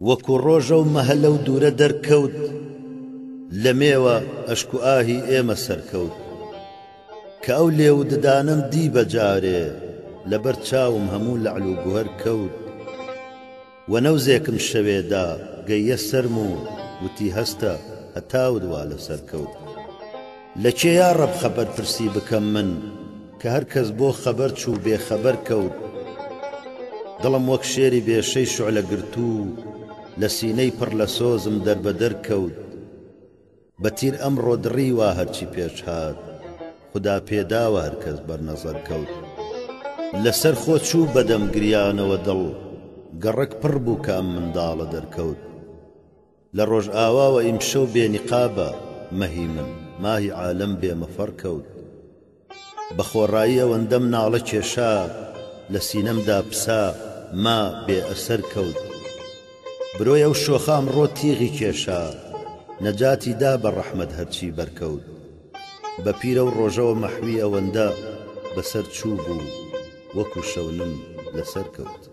وەکو ڕۆژە و مەهە لەو دوورە دەرکەوت لە مێوە ئەشک و ئاهی ئێمە سەرکەوت کە ئەو لێو ددانم دی بەجارێ لەبەر چاوم هەموو لەعل و گوهەر کەوت وەنەوزێکم شەوێدا گەیە سەرم و وتی هەستە هەتاوت وا لەسەر کەوت لە کێ یا ڕەب خەبەر پرسی بکەم من کە هەر کەس بۆ خەبەر چوو بێخەبەر کەوت دڵم وەک شێری بێشەی شوعلە گرتوو لە سینەی پڕ لە سۆزم دەربەدەر کەوت بە تیر ئەمڕۆ دڕی وا هەرچی پێش هات خدا پێداوە هەر کەس بەرنەزەر کەوت لەسەر خۆ چوو بەدەم گریانەوە دڵ گەڕک پڕ بوو کە ئەم منداڵە دەرکەوت لە ڕۆژ ئاواوە ئیمشەو بێنیقابە مەهی من ماهی عالەم بێمەفەڕ کەوت بە خۆڕایی ئەوەندەم ناڵە کێشا لە سینەمدا پسا ما بێ ئەسەر کەوت برۆی ئەو شۆخام ڕۆ تیغی کێشا نەجاتی دا بە ڕەحمەت هەرچی بەرکەوت بە پیرە و ڕۆژەوە مەحوی ئەوەندە بەسەر چوو بوو وەکو شەونم لەسەر کەوت